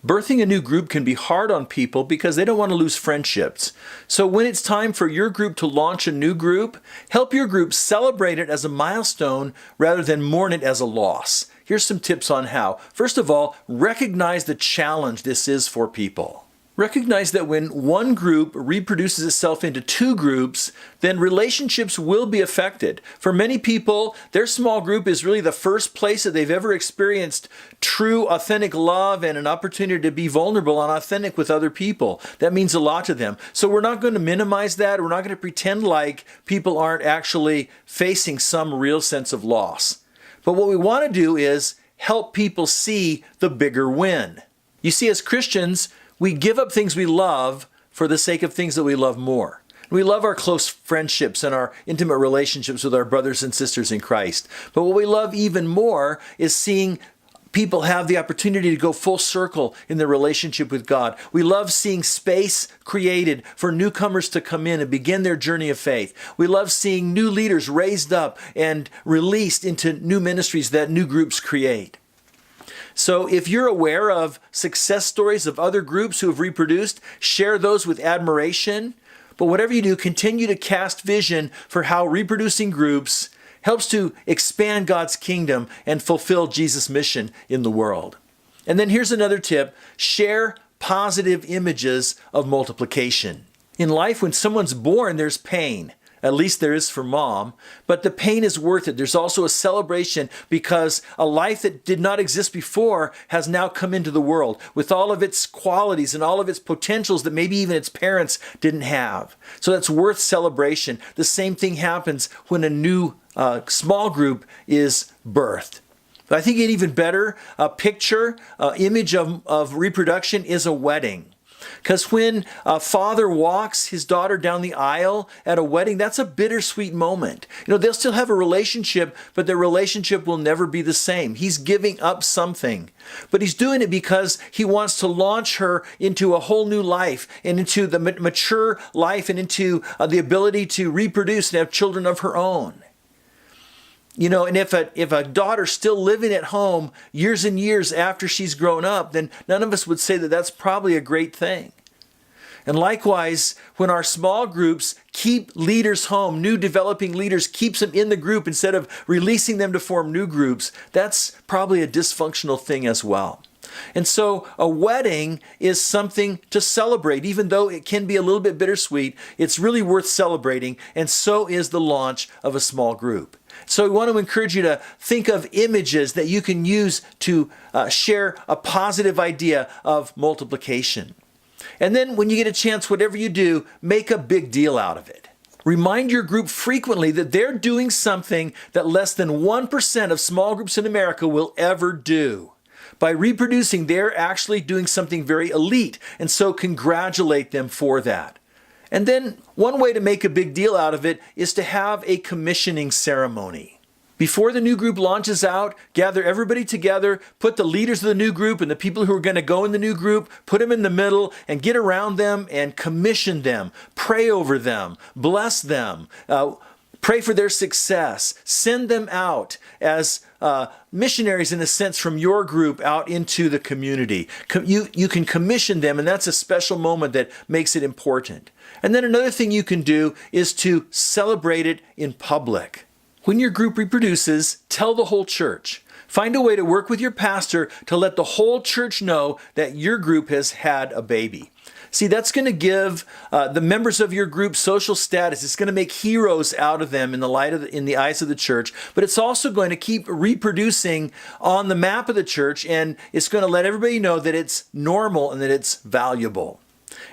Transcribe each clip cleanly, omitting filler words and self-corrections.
Birthing a new group can be hard on people because they don't want to lose friendships. So when it's time for your group to launch a new group, help your group celebrate it as a milestone rather than mourn it as a loss. Here's some tips on how. First of all, recognize the challenge this is for people. Recognize that when one group reproduces itself into two groups, then relationships will be affected. For many people, their small group is really the first place that they've ever experienced true, authentic love and an opportunity to be vulnerable and authentic with other people. That means a lot to them. So we're not going to minimize that. We're not going to pretend like people aren't actually facing some real sense of loss. But what we want to do is help people see the bigger win. You see, as Christians, we give up things we love for the sake of things that we love more. We love our close friendships and our intimate relationships with our brothers and sisters in Christ. But what we love even more is seeing people have the opportunity to go full circle in their relationship with God. We love seeing space created for newcomers to come in and begin their journey of faith. We love seeing new leaders raised up and released into new ministries that new groups create. So if you're aware of success stories of other groups who have reproduced, share those with admiration. But whatever you do, continue to cast vision for how reproducing groups helps to expand God's kingdom and fulfill Jesus' mission in the world. And then here's another tip. Share positive images of multiplication. In life, when someone's born, there's pain. At least there is for mom, but the pain is worth it. There's also a celebration because a life that did not exist before has now come into the world with all of its qualities and all of its potentials that maybe even its parents didn't have. So that's worth celebration. The same thing happens when a new small group is birthed. But I think an even better image of reproduction is a wedding. Because when a father walks his daughter down the aisle at a wedding, that's a bittersweet moment. They'll still have a relationship, but their relationship will never be the same. He's giving up something, but he's doing it because he wants to launch her into a whole new life and into the mature life and into the ability to reproduce and have children of her own. And if a daughter's still living at home years and years after she's grown up, then none of us would say that that's probably a great thing. And likewise, when our small groups keep leaders home, new developing leaders, keeps them in the group instead of releasing them to form new groups, that's probably a dysfunctional thing as well. And so a wedding is something to celebrate. Even though it can be a little bit bittersweet, it's really worth celebrating, and so is the launch of a small group. So we want to encourage you to think of images that you can use to share a positive idea of multiplication. And then when you get a chance, whatever you do, make a big deal out of it. Remind your group frequently that they're doing something that less than 1% of small groups in America will ever do. By reproducing, they're actually doing something very elite, and so congratulate them for that. And then one way to make a big deal out of it is to have a commissioning ceremony. Before the new group launches out, gather everybody together, put the leaders of the new group and the people who are going to go in the new group, put them in the middle and get around them and commission them, pray over them, bless them, pray for their success, send them out as missionaries in a sense from your group out into the community. You can commission them, and that's a special moment that makes it important. And then another thing you can do is to celebrate it in public. When your group reproduces, tell the whole church. Find a way to work with your pastor to let the whole church know that your group has had a baby. See, that's going to give the members of your group social status. It's going to make heroes out of them in the eyes of the church. But it's also going to keep reproducing on the map of the church, and it's going to let everybody know that it's normal and that it's valuable.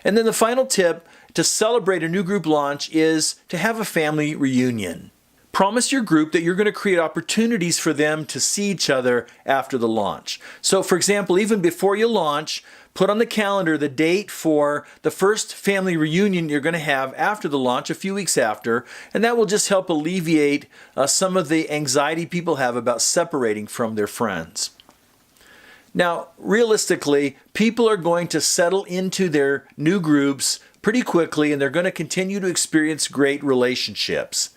And then the final tip to celebrate a new group launch is to have a family reunion. Promise your group that you're going to create opportunities for them to see each other after the launch. So, for example, even before you launch, put on the calendar the date for the first family reunion you're going to have after the launch, a few weeks after, and that will just help alleviate some of the anxiety people have about separating from their friends. Now, realistically, people are going to settle into their new groups pretty quickly, and they're going to continue to experience great relationships.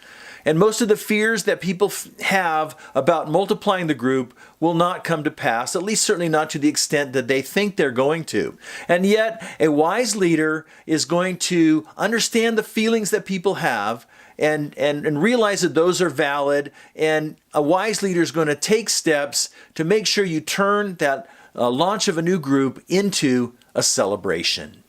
And most of the fears that people have about multiplying the group will not come to pass, at least certainly not to the extent that they think they're going to. And yet, a wise leader is going to understand the feelings that people have and realize that those are valid. And a wise leader is going to take steps to make sure you turn that launch of a new group into a celebration.